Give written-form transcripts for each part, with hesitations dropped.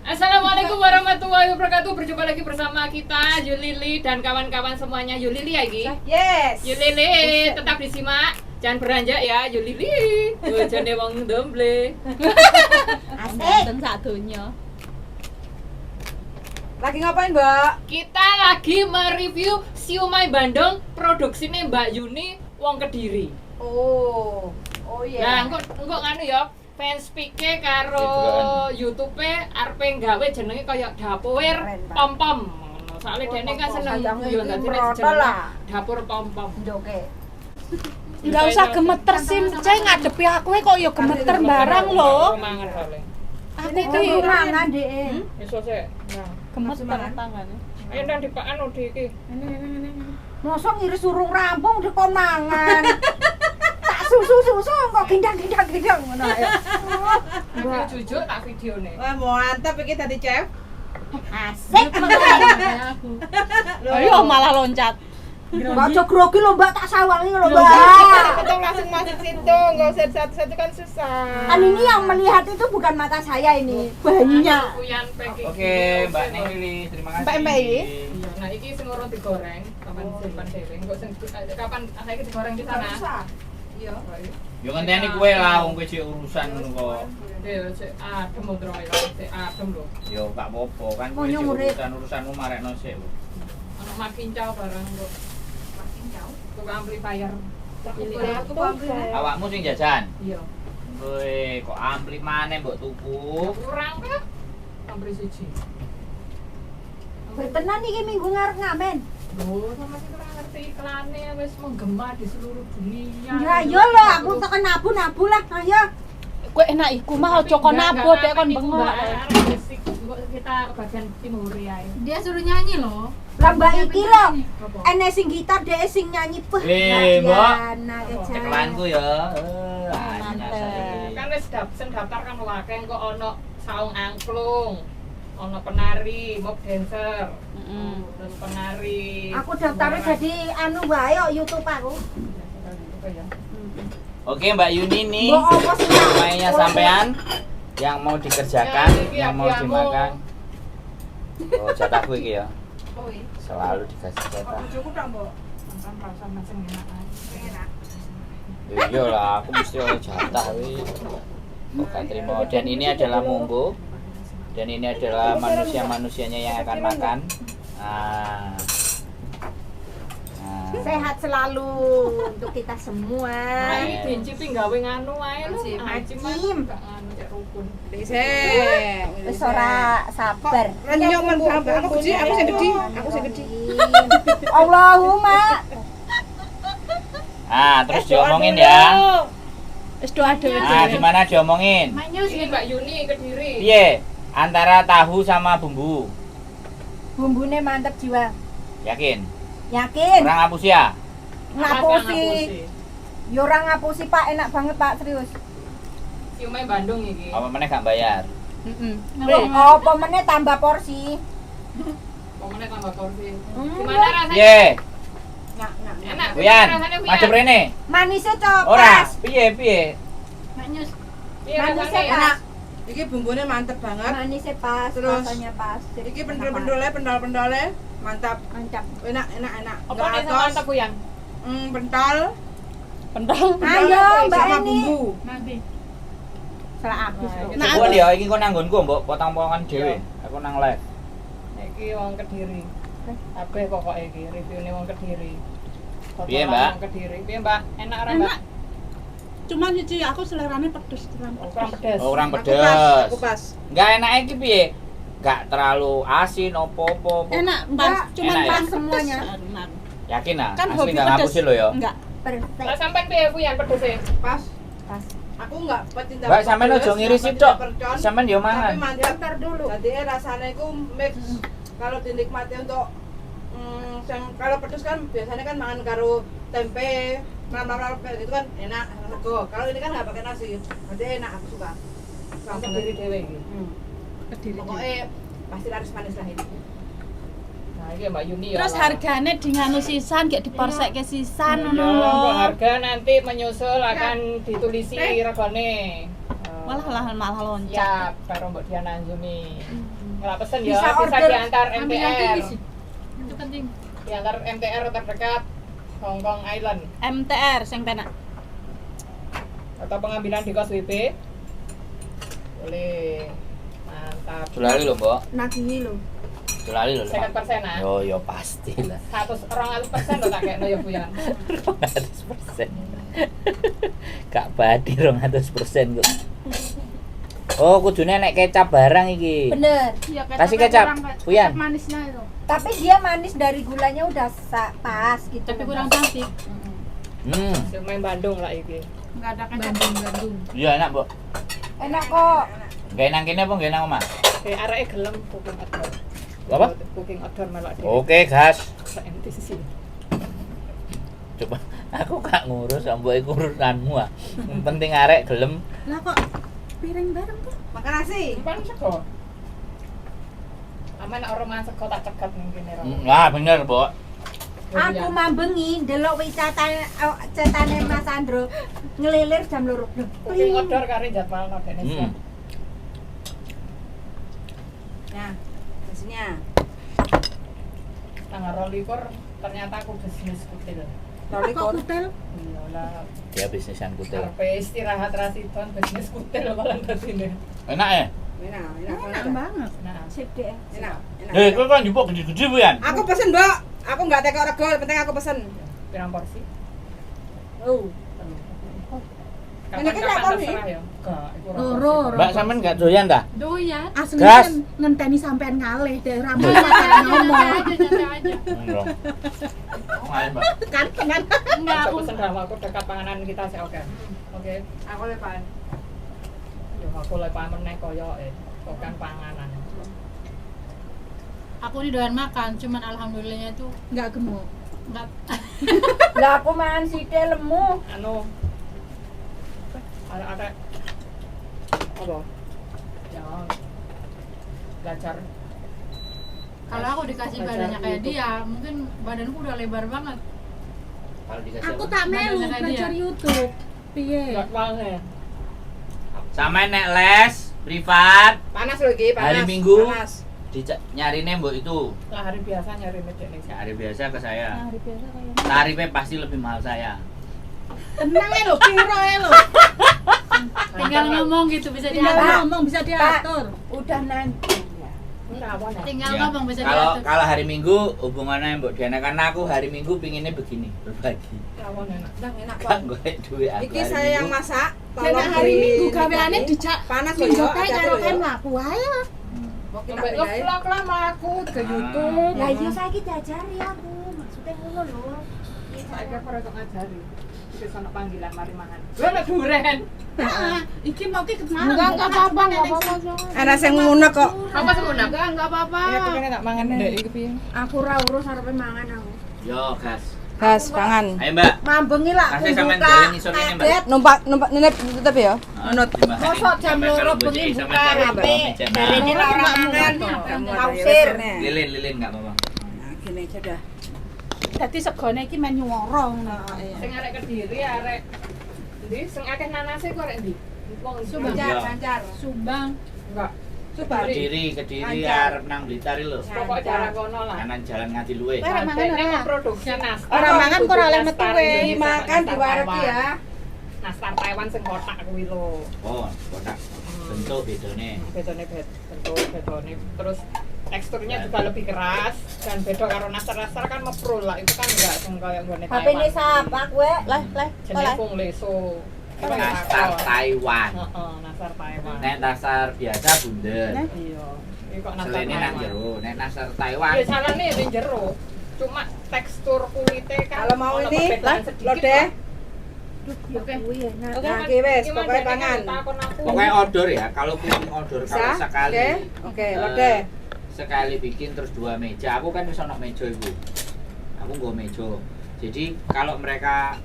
Assalamualaikum warahmatullahi wabarakatuh. Berjumpa lagi bersama kita Yulili dan kawan-kawan semuanya. Yulili ya Gi? Yes. Yulili tetap disimak. Jangan beranjak ya Yulili. Bojone wong ndomble. Asik. Satunya. Lagi ngapain, Mbak? Kita lagi mereview siomay Bandung produksine Mbak Yuni wong Kediri. Oh iya. Nah, engko nganu ya. Fans pike karo YouTube-e arepe gawe jenenge kaya dapur pom-pom. Soale dene kan seneng yo dadi dapur pom-pom. Oke. Enggak usah gemeter sih, Cek ngadepi aku kok ya gemeter barang lho. Mangan soalé. Aku iki mangan, Dek. Iso sik. Nah, gemeter tangane. ayo nang dipakan odi iki. Mosok ngiris urung rampung udah kon mangan. Tak susu kok gendang ngono ae. Mbak jujur tak videone. Wah, mantap iki tadi chef. Asik. Ayo malah loncat. Mbak aja grogi lho, Mbak, tak sawangi lho, Mbak. Kita langsung masuk situ, enggak usah satu-satu kan susah. Kan ini yang melihat itu bukan mata saya ini, banyak. Kuyan packing. Oke, Mbak Neng Lili, terima kasih. Mbak Lili. Iya, nah iki sing ora digoreng, kapan simpan dhewe. Engko sing kapan saiki digoreng di sana. Iya. Yo ngenteni kowe lah wong kowe urusan ngono kok. Yo sik adem ndro ya, sik adem lho. Yo gak apa-apa kan kowe urusanmu marekno sik. Ono makincau barang kok. Makincau. Tukang amplifier. Awakmu sing jajan. Iya. Kowe kok ampli maneh mbok tuku. Kurang kah? Ampli siji. Tenan iki minggu ngarep ngamen. Loh, sama sih kurang ngerti iklannya wis menggema di seluruh dunia. Ya yo lho, aku tekan nabu lah, ayo. Kowe enak iku mah aja kon nabot dek kon bengok. Kita bagian timur ya. Dia suruh nyanyi loh. Lamba iki lho. Ene sing gitar dhek sing nyanyi peh. Mbok. Iklanku ya. Kan wis daftar kan akeh kok ono saung angklung. Ono penari, mob dancer. Terus penari. Aku daftarnya jadi anu wae kok YouTube aku. Oke, Mbak Yuni nih. Mbok opo sih? Mainnya sampean yang mau dikerjakan, yang mau dimakan. Oh, jatahku iki ya. Oh iya. Selalu dikasih jatah. Cukup tak, Mbak? Makan rasa macam enak. Enak. Iya lah, aku mesti oleh jatah wi. Kok gak terima. Dan ini adalah mumbu. Dan ini adalah manusia-manusianya yang akan makan. Nah. Sehat selalu untuk kita semua. Nah, ini dincipi gawe nganu wae lho. Acim. Gak nganu cek rukun. Wis ora sabar. Renyok men aku sing gede. Allahumma. Ah, terus diomongin ya. Wis doa dhewe. Nah, gimana diomongin? Ini Mbak Yuni Kediri. Piye? Antara tahu sama bumbu. Bumbune mantep jiwa. Yakin? Yakin? Orang hapus ya? Ngapusi. Yo ora ngapusi, Pak, enak banget, Pak, serius. Siomay Bandung iki. Apa meneh gak bayar? Apa meneh tambah porsi? Pokoknya tambah porsi. Hmm. Gimana rasanya? Piye? Enak. Wian, Rasanya madhep rene. Manisnya Ora, copas. piye? Maknyus. Piye Manisnya rasanya? pas. Iki bumbunya mantep banget. Manisnya pas, Terus, rasanya pas. Jadi Iki pendol-pendolnya mantap. mantap. Enak. Apa nih sama mantap Wian? Pentol. Pentol. Ayo, Mbak sama Eni. bumbu. Nanti. Salah habis loh. Nah, Coba dia iki kok nanggonku mbok potong-potongan dhewe. Aku nang live. Iki wong Kediri. Kabeh pokoke iki reviewne wong Kediri. Piye, Mbak? Wong Kediri. Piye, Mbak? Enak ora, Mbak? Cuman cici aku selerane pedes terang. Kurang pedes. Oh, kurang Aku pedes. pas. Enggak enak iki piye? Enggak terlalu asin opo-opo. Enak, Mbak. Cuman Enak ya? pas Semuanya. Enak. Yakin ah? Kan Asli hobi enggak pedes. ngapusin lo ya? Enggak. Perfect. Lah sampean piye Wian pedese? Pas. Pas. Aku enggak pecinta. Mbak sampean pedes, aja ngirisi enggak tok. pecinta percon, Sampean yo Tapi mangan. mantap. Daftar dulu. Jadi rasanya itu mix. Kalau dinikmati untuk kalau pedes kan biasanya kan makan karo tempe, malam-malam gitu kan enak, rego. Kalau ini kan nggak pakai nasi, jadi enak, aku suka. Wong Kediri dhewe iki. Kediri. Pokoknya pasti laris manis lah ini. Nah, iki Mbak Yuni ya. Terus harganya di nganu sisan kayak diporsekke sisan Ya, ngono kok lho. harga nanti menyusul akan ditulisi regane. malah loncat. Siap, karo Mbak Diana Zumi. Nggak pesen ya, Bisa bisa order. diantar Ambil MTR. nanti sih. Itu penting. Diantar MTR terdekat Hong Kong Island MTR sing penak. atau pengambilan di kos WP. Boleh. Mantap. Dolali lho, Mbok. Nagihi lho. Dolali lho. 50%-an. Yo pasti lah. 200% lho tak kekno ya Bu ya. 200%. Gak badi 200% kok. Oh, kudune nek kecap barang iki. Bener. Iya, Kasih kecap, Puyan. manisnya itu. Tapi dia manis dari gulanya udah pas gitu. Tapi kurang cantik. Main Bandung lah iki. Enggak ada kecap. Bandung. Iya enak, Mbok. Enak kok. Gawe nang kene apa gawe nang omah? Areke gelem cooking outdoor. Apa? Cooking outdoor melok dhewe. Oke, gas. MTC. Coba aku gak ngurus, mbok iku urusanmu ah. Yang penting arek gelem. Lah kok piring bareng tuh? Makan nasi. Pan sego. Aman nek ora mangan sego tak cegat ning kene ra. Wah, bener, Mbok. Aku mambengi ndelok cetane Mas Andro ngelilir jam 2. Cooking outdoor kare jadwalno dene. Nah, nasinya. Tanggal 22 ternyata aku bisnis kutil. Loli Kok kor. kutel? Iyalah. Dia bisnisan kutil. Karpe istirahat rasidon bisnis kutil malah dadine. Enak ya? Enak banget. Nah, Sip deh. Enak. Kowe kan njupuk gede-gede Bu Yan. Aku pesen, Mbak. Aku enggak teko regol, penting aku pesen. pirang porsi? Oh. Ini kan Kapan-kapan apa nih? terserah ya. Enggak, iku ora Loro. porsi. Mbak sampean gak doyan ta? Doyan. Asli Gas. kan ngenteni sampean ngalih dari rambut Santai sampean ngomong. aja, santai aja. Enggak. Ayo, Mbak. Kan dengan Enggak, Aku aku pesen drama aku dekat panganan kita sih oke. Oke. Aku lepan. Yo aku lek pamen nek koyo bukan panganan. aku ini doyan makan, cuman alhamdulillahnya tuh enggak gemuk. enggak. Lah aku mangan sithik lemu. Anu ada Apa? ya belajar Kalau aku dikasih badannya kayak dia, mungkin badanku udah lebar banget. Kalau dikasih Aku apa? tak melu Badan belajar dia. YouTube. Piye? jadwalnya. Sama nek les privat Panas loh iki, panas. Hari Minggu. Panas. nyarine mbok itu. Lah hari biasa nyari medek ning Ya, hari biasa ke saya. Hari biasa kayak. Tarifnya pasti lebih mahal saya. Tenang ya lo, piro ya lo. Tinggal ngomong gitu bisa Tinggal diatur. ngomong bisa diatur. Udah nanti ya. Tinggal Ya, ngomong bisa kalau diatur. kalau hari Minggu hubungannya Mbok Diana karena aku hari Minggu pinginnya begini, berbagi. Rawon enak. Udah enak Kan kok. golek duit aku. Iki hari saya yang Minggu. masak. Karena hari Minggu gaweane dijak panas loh pinjok ya. kae karo kan laku ae. Mau kita Sampai pindahin. nge-vlog lah sama aku ke YouTube. Lah iya saiki diajari aku. Maksudnya ngono lho. Saiki aku ora kok ngajari. Wis ana panggilan mari mangan. Lho nek duren. Heeh, iki mau ki kemana? Enggak apa-apa. Ana sing ngunek kok. Apa semuanya? Enggak apa-apa. Ya aku pengen tak mangan ndek iki piye? Aku ora urus arepe mangan aku. Yo, gas. Gas pangan. Ayo, Mbak. Mambengi lah Kasih sampean buka. jalan isor ini, Mbak. Numpak nitip tetep ya. Nunut. Mosok jam 2 bengi buka HP. Dari ini lah orang mangan. Tausir. Lilin enggak apa-apa. Nah, gini aja dah. Dadi segone iki men nyuwara ngono. Sing arek Kediri arek ndi sing akeh nanase ku arek ndi? Wong Subang. Iya. Lancar. Subang. Enggak. Subang. Kediri Lancar. arep nang Blitar lho. Pokok jarak kono lah. Kanan jalan Ngati Luwe. Ora mangan Ini ora. memproduksi nastar. Ora mangan kok ora oleh metu we. Dimakan di warung ya. Nastar Taiwan sing kotak kuwi lho. Oh, kotak. Bentuk bedone. Bedone bentuk bedone. Terus teksturnya juga lebih keras dan beda karo nastar-nastar kan mepro lah. Itu kan enggak sing koyo nggone Taiwan. HP ini siapa kowe? Lah. Jenenge Kung Leso. Nastar Taiwan. Heeh, nastar Taiwan. Nek nastar biasa bunder. Iya. Iki kok nastar Selene nang Taiwan. jero. Nek nastar Taiwan. Ya salahnya ning jero. Cuma tekstur kulitnya kan Kalau mau ono ini, perbedaan sedikit lo deh. Oke. Nah, iki wes, pokoknya pangan. Pokoknya outdoor ya. Kalau cooking outdoor Bisa? kalau sekali. Oke, lo deh. Sekali bikin terus 2 meja. Aku kan wis ono meja iku. Aku nggo meja. Jadi kalau mereka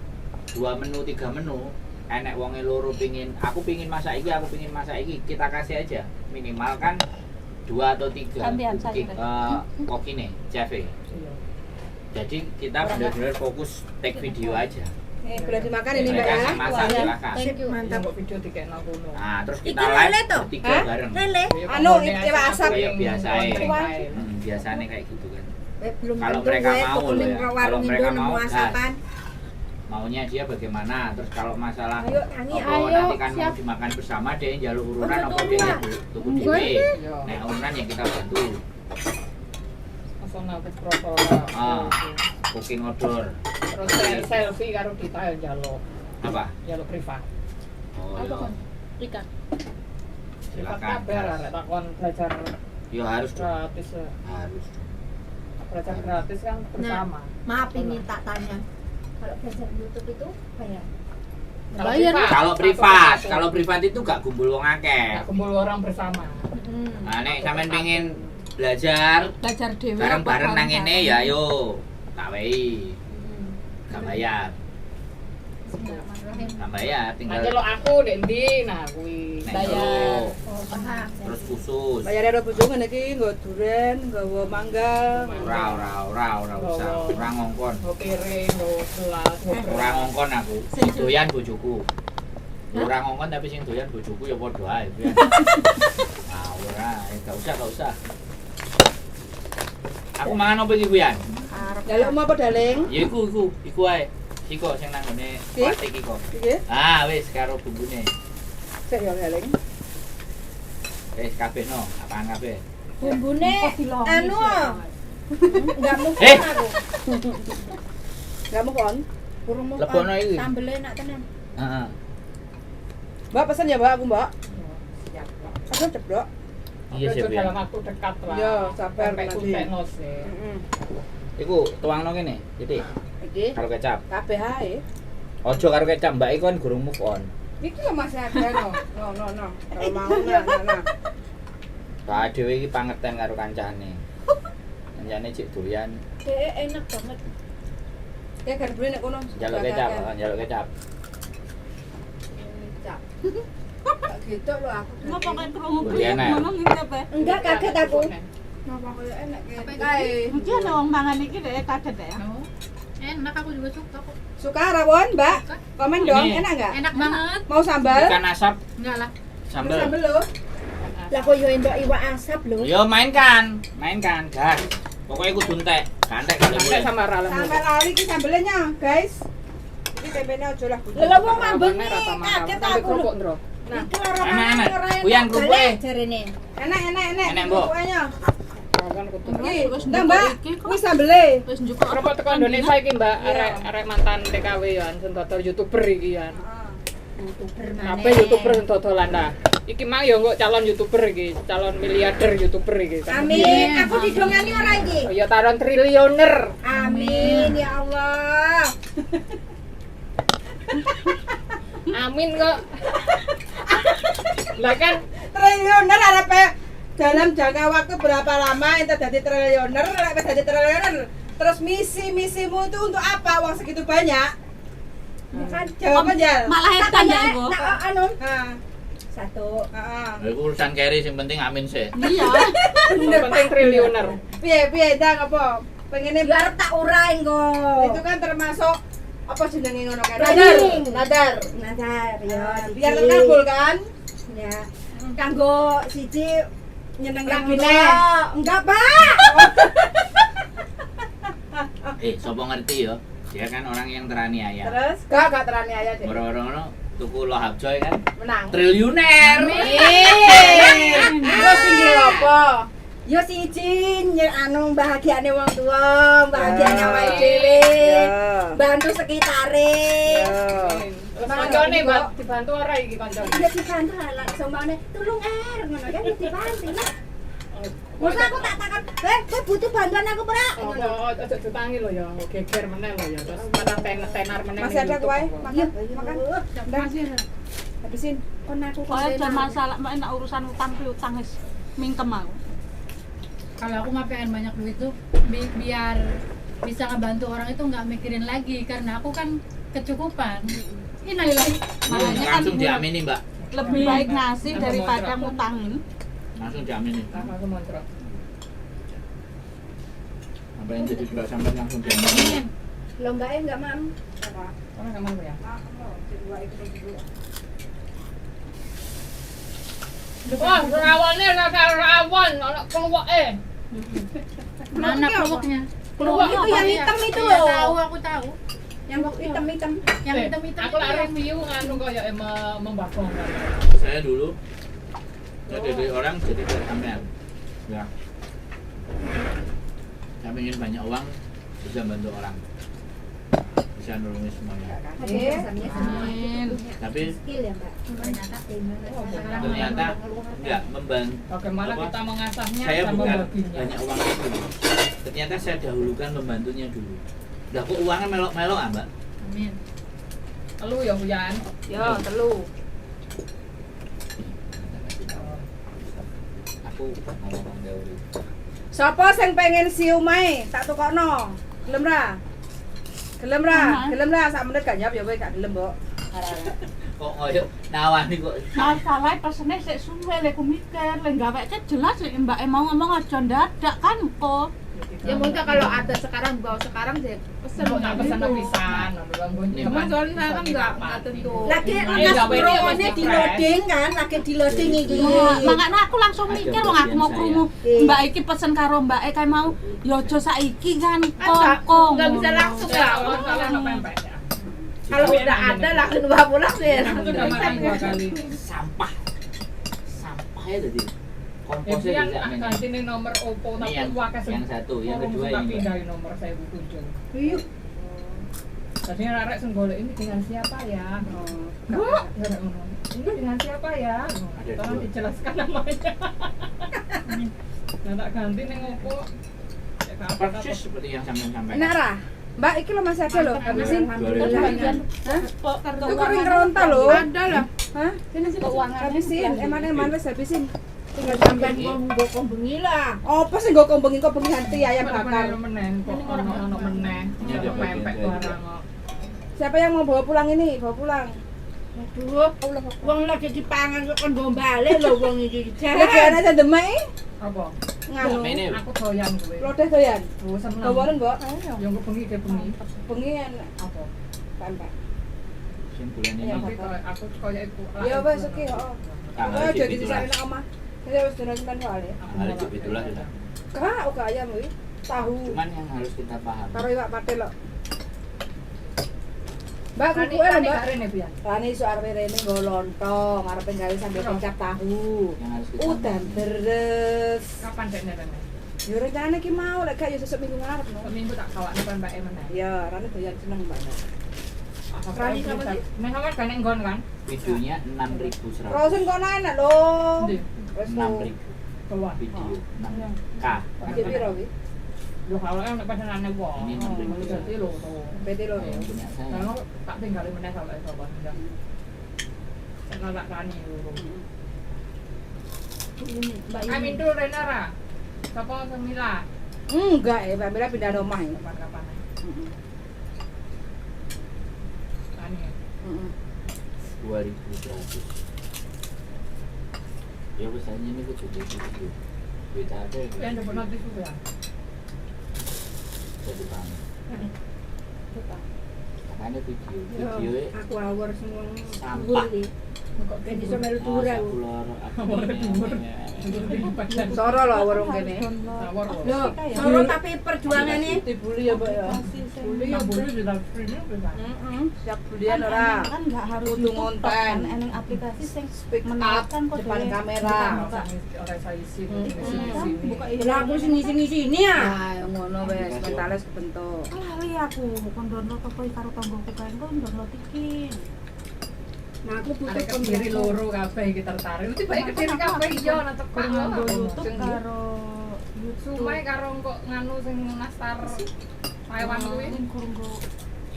2 menu, 3 menu, enek wonge loro pingin, aku pingin masak iki, aku pingin masak iki, kita kasih aja. Minimal kan 2 atau 3 Gantian saja. kokine, chef. Iya. Jadi kita benar-benar fokus take video aja. boleh dimakan ini Mbak Mereka ya. yang masak silakan. Thank you. Mantap. Mbok video dikekno kono. Nah, terus kita Iki lele toh? live bertiga Hah? bareng. Lele. Anu, iwak asap. Kayak biasa ya. ya. Biasanya kayak gitu kan. Belum Kalau tentu mereka gue mau kok loh ya. warung Kalau mereka Indo mau, nemu asapan. Maunya dia bagaimana? Terus kalau masalah Ayo tangi apa ayo, nanti kan mau siap. dimakan bersama dia yang jalur urunan Untuk apa dia tunggu, yang tuku dhewe. Yo. Nah, urunan yang kita bantu. Langsung aku protol. Ah. Cooking order. Terus selfie karo Dita yang jaluk Apa? privat. Oh, Apa iya. kan? Ikan. Privat Silakan. kabeh lah rek takon belajar Ya harus dong. gratis ya. Harus. Belajar gratis kan bersama. Maaf ini tak tanya. Kalau belajar YouTube itu bayar? Bayar. Kalau privat itu gak kumpul wong akeh. Nggak kumpul orang bersama. Nah, nek sampean pengen belajar Belajar dewe. bareng-bareng nang ngene ya yo. Tak wehi. Gak bayar. Gak bayar, tinggal Nanti lo aku ndek ndi nah kuwi nek bayar. jero. Oh, paham. Terus khusus. Bayarnya ada bojo ngene iki nggo duren, nggawa mangga. Ora usah. Ora ngongkon. Go piring, go gelas, go Ora ngongkon aku. Sing doyan bojoku. Ora ngongkon tapi sing doyan bojoku ya padha ae. Pian. Ah, ora, gak usah. Aku mangan apa iki Pian? Jaluk mau apa daling? Ya iku ae. Iko sing nang ngene Iki? plastik iko. Iki. Ah, wis karo bumbune. Sik ya daling. Wis kabeh no, apaan kabeh. Bumbune anu. Enggak mungkin Eh. aku. Enggak mau kon. Burung mau Lebono iki. sambel enak tenan. Heeh. Mbak pesan ya Mbak aku Mbak. Siap. Pak. Aku ceblok. Iya Ojo sih, dalam Pian. waktu dekat lah. Yo, sabar Sampai nanti. kuntekno sih. Heeh. Iku tuangno kene, titik. Iki Karo kecap. kabeh ae. Ojo karo kecap, Mbak iki kan gurung move on. Iki lho masih ada no. No. Kalau mau nah. Pak dhewe iki pangerten karo kancane. Kancane cek doyan Enak banget. Ya kan beli nek kono. njaluk kecap, njaluk kecap. Kecap. Tak gitu lho aku. Ngopo kan krungu Boleh piye enak. ngono ngintip e. Enggak kaget aku. Napa koyo enak Apa kae. itu? Iki ana wong mangan iki dek kaget ya. Oh, enak aku juga suka kok. Suka rawon, Mbak? Komen dong, Ini. enak enggak? Enak banget. Mau sambal? Ikan asap, Enggak lah. sambel. Sambal lho. Lah kok yo entuk iwak asap lho. Yo mainkan, gas. Pokoknya kudu entek, gantek kalau Sampai boleh. sama ralam. Sambal lali ki sambelnya, guys. Iki tempenya aja lah. Lah wong mambeng nih kaget aku lho. kerupuk, Ndro. Nah, Iki lara Enak-enak. ora enak. Kuyan kerupuk e. jarene. enak. Enak, Mbok. Pokoknya. Kan kudu. Iki, Wis ndak njupuk Mbak. iki kok. Wis sambele. Wis njuk kok. Kerupuk teko Indonesia iki, Mbak. Iya. Arek mantan DKW ya, sing dodol YouTuber iki ya. YouTuber Kabeh YouTuber sing dodolan dah. Iki mah yo engko calon YouTuber iki, calon miliarder YouTuber iki. Amin. Aku didongani ora iki. Oh ya calon triliuner. Amin ya Allah. Amin kok. Lah kan Triliuner arepe dalam jangka waktu berapa lama ente jadi triliuner, lek wis jadi triliuner. Terus misimu itu untuk apa uang segitu banyak? Ya kan Jawab aja. Malah edan ya engko. Nah, anu Nah, satu. heeh. Nah, iku urusan carry sing penting amin sih. Iya. yang penting triliuner. Piye ndang apa? Pengene Yo arep tak urai engko. itu kan termasuk apa jenenge ngono kan? Planning. Nadar. Nadar yo. Biar terkabul kan? Ya. Kanggo siji nyenengi Ragine. Enggak, Pak. Sopo ngerti yo. Dia kan orang yang teraniaya. Terus gak teraniaya deh. Moro-moro ngono tuku lohab joy kan Menang. triliuner. Terus tinggi apa? Yo siji anu bahagiane wong tuwa, bahagiane Ya. awake dhewe. Ya. Bantu sekitare. Terus kancane Mbak dibantu ora iki kancane. Ya dibantu lah langsung mbane tulung ngono kan dibantu. Masa aku tak takon, kowe butuh bantuan aku ora? Oh, ojo ditangi lho ya, geger meneh lho ya. Terus malah tenar meneh. Masih ada kue? Iya, Makan. Masih ada. habisin. Kon aku Kok ada masalah mbak enak urusan utang piutang wis mingkem aku. Kalau aku mah pengen banyak duit tuh biar bisa ngebantu orang itu nggak mikirin lagi karena aku kan kecukupan. Innalillahi. Makanya kan Langsung diamini, Mbak. Lebih baik ngasih daripada ngutangin. Langsung diamini. Aku montrok. Sampai yang jadi juga sampai langsung diamini. Amin. Lombanya enggak mam. Orang enggak mau ya. Wah, rawannya rasa rawon, anak keluake. Mana keluaknya? Keluak itu yang hitam itu Iya, loh. tahu, aku tahu. Yang hitam-hitam. Yang hitam-hitam Aku itu lah yang review nganu koyo membakong. Saya dulu dari orang jadi kayak sampean. Ya. Saya ingin banyak uang, bisa bantu orang, bisa nolongin semuanya. Amin. Tapi Skill ya, Mbak. ternyata enggak membantu. Bagaimana Apa? kita mengasahnya Saya dan bukan membaginya. banyak uang itu. Ternyata saya dahulukan membantunya dulu. Lah kok uangnya melok-melok ah, Mbak? Amin. Telu ya, Huyan. Ya, telu. Aku ngomong teori. Sapa sing pengen siumai tak tukokno? Gelem ra? Gelem ra? Gelem ra? Sak menit gak jawab ya kowe gak gelem, Mbok. Kok ngoyo nawani kok. Masalah pesene sik suwe lek ku mikir, lek gaweke jelas lek mbake mau ngomong aja ndadak kan kok. Ya mungkin kalau ada sekarang bawa sekarang sih pesen Kok tak pesan pisan, Cuma soalnya kan enggak tentu. Lagi Ayo, ngas gawe dia promonya masih di keren. loading kan, lagi di loading iki. Makanya aku langsung mikir wong aku mau krungu mbak iki pesen karo mbak kayak mau yo aja saiki kan kok Enggak bisa langsung ya. Kalau Tapi udah enak, ada enak. langsung bawa pulang sih. Aku udah makan 2 kali. Sampah. Sampahnya tadi. Itu Komposnya yang tidak main. ganti nih nomor Oppo Ini tapi yang- wakas yang satu, yang kedua suka ini, pindahin nomor 1007. Iya. Tadi Rarek senggolek ini dengan siapa ya? Bu, ini dengan siapa ya? Ada Tolong dua. dijelaskan namanya. Nah, tak ganti nih Oppo. Ya, apa-apa. Persis seperti yang sampean sampaikan. Enak ra? Mbak, iki lo masih ada loh, habisin. Hah? Itu kering keronta loh. Ada lah. Hah? Sini sih keuangan. Habisin, eman wis habisin. Tinggal sampean nggo bengi lah. Apa sih nggo kombengi kok bengi hanti ayam bakar. Meneng kok ono meneng. Ini ada bagian Pempek saya. barang kok. Siapa yang mau bawa pulang ini? Bawa pulang. Aduh, wong lagi dipangan kok kon bawa balik lho wong iki. Lagi ana sing demek Apa? nganu. Ini Aku doyan kowe. Lodeh doyan. Oh, seneng. Bawalan, Mbok. Yang gue bengi ke bengi. Bengi enak. Apa? Pempek. Sing bulan ini Tapi kalau aku koyo iku. Ya wes oke, heeh. tanggal Oh, jadi 17. disari nang omah. Ya wis dina sampean soalnya. Hari 17 sudah. Kak, oke ayam kuwi. Tahu. Cuman yang harus kita paham. Karo iwak paté lho. Mbak, Rani kuku enak, Mbak. karen ya, Bian. Rani iso arep rene nggo lontong, arepe gawe sambal kecap tahu. Yang harus kita Udan deres. Kapan dek rene? Yo rencana ki mau lek gak yo sesuk minggu ngarep no. Seminggu tak kawak depan Mbak Emen. Ya, Rani doyan seneng banget. Rani sama sih? Nek sampean kan nggon kan? videonya 6.100. Frozen kono enak lho. Ndi? Wes 6.000 Bawah. video. 6K. Iki piro ki? Lho kalau nek pesenane wong. Ini 6.000. Dadi lho tuh. PT lho. Yang punya saya. Kalau tak tinggalin meneh sampai sapa ndak. Karena tak Rani lho. Amin tuh Renara. Sapa semila? Enggak, Mbak Mira pindah rumah ya. Kapan-kapan. Heeh. Rani. Heeh. 2.100. Ya wis aja ini kok jadi video. Kita ada Yang dapat notis juga. jadi paham. Makanya video Yo, video aku awur semua sampah. Kok Ben iso melu dhuwur aku. Soro lho warung kene. Tawar lho. Loh, soro tapi perjuangannya Dibuli ya, Mbak ya. Buli ya buli di dalam screen bisa. Heeh. Siap bulian ora. kan nggak harus Kudu YouTube ngonten. kan eneng aplikasi sing Speak up menawarkan kok depan dhewe. kamera. Orang saya isi Hmm. di sini. buka lah aku sini ya. Nah, ngono wes mentales kebentuk. lali aku kon download apa iki karo tanggoku kan kon download iki Nah, aku butuh Ada kediri loro kabeh iki tertarik. Tiba iki kediri kabeh iya ana teko. kon nganggo YouTube karo Sumae karo kok nganu sing nastar Taiwan kuwi. Kurunggo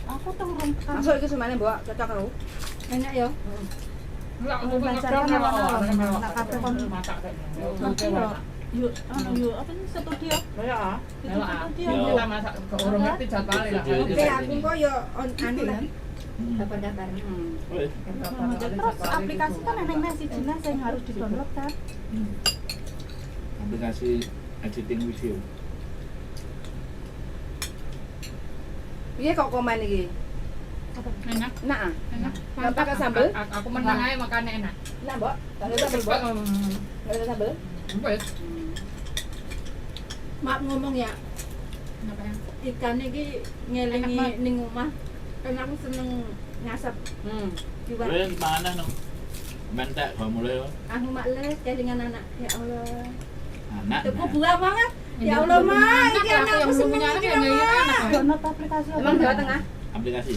aku tuh urung tekan Masuk iki semuanya, Mbok. Cocok karo. Enak ya. Enggak Oh, belajar kan lama-lama. Nak kabeh kon masak Nanti yo yuk yuk apa nih studio Ya, itu ya. studio Kita masak ke orang ngerti jadwal lah. Oke, aku kok yo anu lah. Kapan-kapan. terus aplikasi kan eneng si Cina yang harus di download kan Aplikasi editing video. Piye kok komen iki? Enak, Nah, enak. nggak pakai sambel? Aku menang aja makannya enak. Nah, Mbok. Tak ada sambel, Mbok. Nggak ada sambel. Wes. Mak ngomong ya, Kenapa ya? ikan iki Enak ngelingi banget. ning omah. Kan aku seneng ngasep juga. Kowe gimana no? Mentek gak mulai yo. Aku mak les kelingan anak. Ya Allah. Anak. Itu buah banget. Ini Ya Allah, belum Mak, anak, iki aku anakku yang belum seneng punya anak iki, yang nggak Mak. anak. Download aplikasi apa? Emang Jawa Tengah? Aplikasi.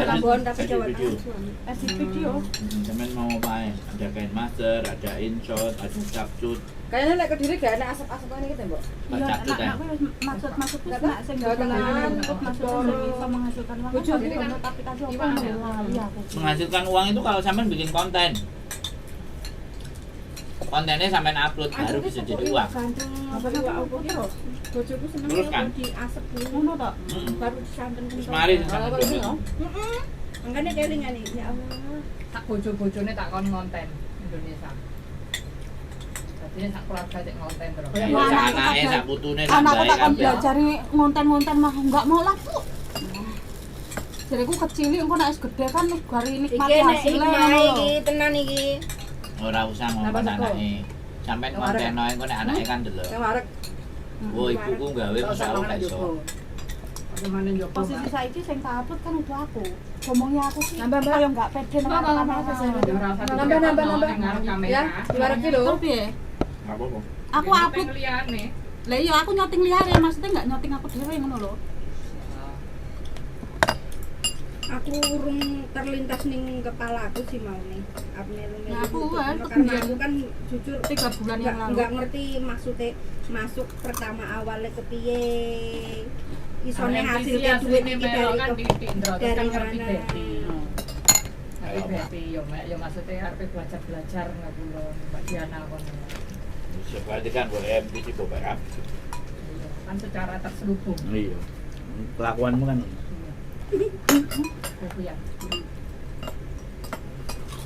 Ambon tapi Edit Jawa video. Tengah. Edit video. Cuman mau apa ya? Ada kain master, ada InShot, ada capcut. Kayaknya nek Kediri gak enak asap-asapan iki, Mbok. Iya, Capcut ya. anak-anak maksud-maksudku Dapat nak sing Jawa Tengah, maksudnya sing bisa menghasilkan uang. Bojo Jadi ini kan download aplikasi apa? gimana? Iya, aku. Menghasilkan uang itu kalau sampean bikin konten. Kontennya sampean upload baru bisa jadi uang. Gantung Apa apa namanya? aku terus. Bojoku seneng Terus kan? di asep dulu. Ngono tok. Baru disanten Terus mari sampean Kalau ini upload. loh. Makanya kelingan nih. Ya Allah. Tak bojo-bojone tak kon ngonten Indonesia. Jadi sak keluarga cek ngonten terus. Ya, Wah, sak anakku anaknya, tak- sak putune, sak Anakku bae tak kon kabeh. diajari ngonten-ngonten mah enggak mau lah, Bu. Jadi aku kecil, engko nek wis gede kan nih gari nikmati Iki nek hasilnya iki ngono lho. iki tenan iki. Ora usah ngomong Napa, Seko? anake. Sampean konten ae engko nek anake kan delok. Sing warek. Oh, ibuku gawe Tak usah masa mangan gak iso. Joko. Gimana Joko? Posisi saiki sing upload kan udah aku. Ngomongnya aku sih Nambah, Mbak. kayak enggak pede nang kamera. Nambah. Ya, warek iki lho. Terus piye? Enggak apa-apa. Aku upload. liane. Lah iya aku nyoting liare, maksudnya enggak nyoting aku dhewe ngono lho. Aku urung terlintas ning kepala aku sih mau nih. Nah, aku kan, karena aku kan jujur 3 bulan yang lalu. nggak ngerti maksudnya masuk pertama awalnya kepiye. Isone hasilnya duit iki dari mana. Ya maksudnya arep belajar nggak kulo Mbak Diana kon. Seperti kan boleh MPC backup. Kan secara terselubung. Iya. Kelakuanmu kan. Aku ya.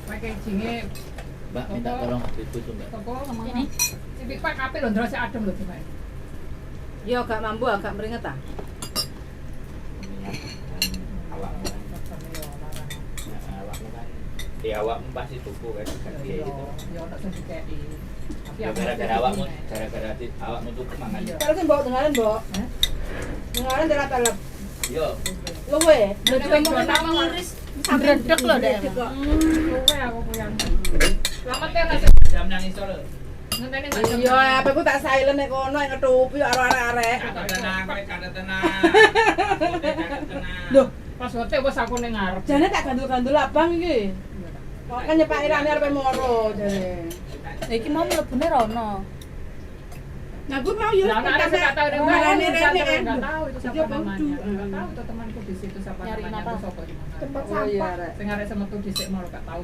Pakai jinge Mbak minta tolong itu tuh Mbak. toko Ini. si pipa kape lho ndrose adem lho gimana. Yo agak mampu agak meringet ah. Minyak dan awakmu kan. Nah, awakmu kan. Di awakmu pasti tuku kan kayak gitu. Yo ono sing dikeki. Tapi Ya gara-gara awakmu, gara-gara awakmu tuku mangan. Iya. Kalau sing Mbok dengaran, Mbok. Hah? Dengaran dari telep. Yo, Luwe. Nek ngomong nama ngiris Bredek lho dek. luwe aku puyang. Selamat ya Mas. jam nang iso lho. Ngenteni tak jam. Iya, apa ku tak silent nek kono yang ngetupi karo arek-arek. Kata tenang, kowe kata tenang. Loh, Pas wote wis aku ning ngarep. jane tak gandul-gandul abang iki. Kok kan nyepak irane arep moro jane. Lah iki mau mlebune rono. Nah, gue mau yuk. Lah ana sing gak tahu ning Marane mana rene enggak kan. tahu itu siapa Iya, Bang. namanya. Enggak tahu itu temanku di situ siapa Nyari namanya apa? itu sapa di mana. Tempat Oh iya, sampah. arek. Sing arek semetu dhisik mau gak tahu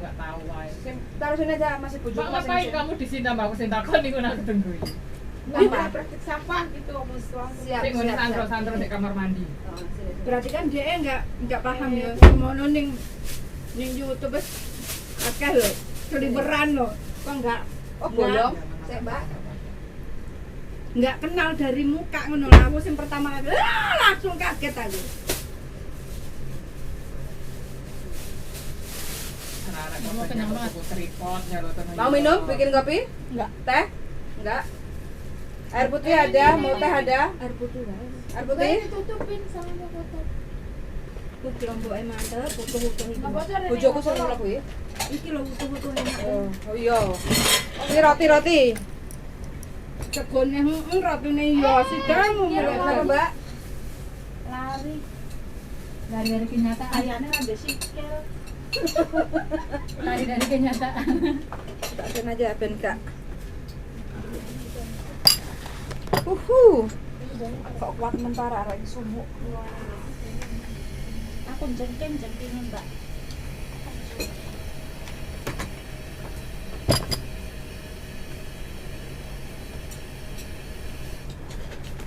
wae. Sing taruh sini aja masih bojoku Mak masih. ngapain kamu di sini tambah aku sing takon niku nak tunggu iki. Kita praktik sampah gitu Mas. Siap. Sing ngene santro-santro di kamar mandi. Oh, sini. Berarti kan dia enggak paham ya. Mau ning YouTube wis akeh lho. Keliberan lho. Kok enggak Oh, bolong. Sik, Mbak. enggak kenal dari muka ngono lho. Aku sing pertama kali langsung kaget aku. Anak-anak Mau kenyang banget. Tripod nyalutan. Mau minum? Bikin kopi? Enggak. Teh? Enggak. Air putih ada, mau teh ada? Air putih wae. Air putih? Ditutupin sama foto. Ku kelompoke mantep, utuh-utuh iki. Bojoku sing ngono kuwi. Iki lho utuh-utuh enak. Oh iya. Ini roti-roti. Cegone rotine yo sidamu. Kenapa, Mbak? Lari. Lari dari kenyataan. Ayane ra sikil. Lari dari kenyataan. Takin aja ben gak. Kok kuat mentara arek sumuk. Aku jengking Mbak.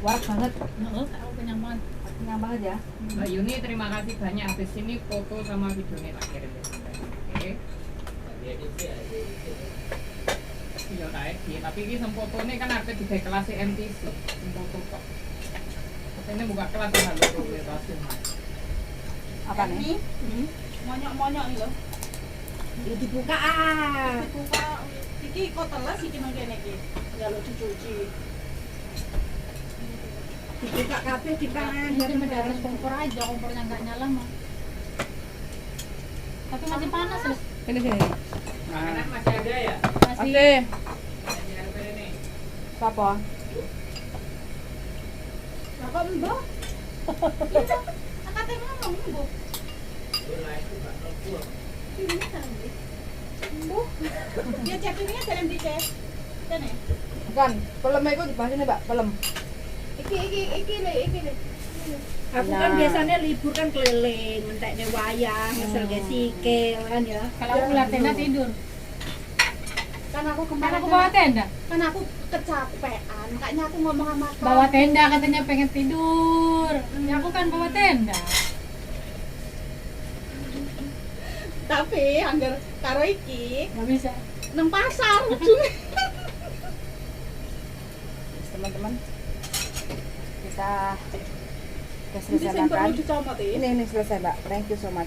Warak banget. Heeh, aku kenyang banget. Kenyang banget ya. Mbak Yuni terima kasih banyak habis ini foto sama videonya tak kirim ya. Oke. Iya tak edit, tapi ini sem fotone kan arep digawe kelas MTC. Sem foto kok. Ini buka kelas tanggal 2 ya kelas 5. Apa nih? Monyok-monyok iki lho. Ya dibuka ah. Dibuka iki kok teles iki nang kene iki. Njaluk dicuci. Dibuka kabeh dipangan. Mungkin mendarat kompor aja, kompornya nggak nyala mah. Tapi masih panas terus. Sini. Makanan masih ada ya? Masih. Oke. Masih ada ini. Apa? Lah kok mbok? Akate ngomong mbok. Dia chattingnya dalam di chat. Kene. Bukan, pelem iku dibahas ini, Mbak, pelem. Iki le. Aku kan biasanya libur kan keliling, entekne wayang, ngeselke sikil kan ya. Kalau aku keluar tenda tidur. Kan aku Kan kemarin aku bawa tenda. kan aku kecapean, makanya aku ngomong sama kau. Bawa tenda katanya pengen tidur. Ya aku kan bawa tenda. Tapi anggar karo iki Nggak bisa. nang pasar ujungnya. Teman-teman. Kita Ini selesai sing perlu makan. dicomot ya. Ini selesai, Mbak. Thank you so much.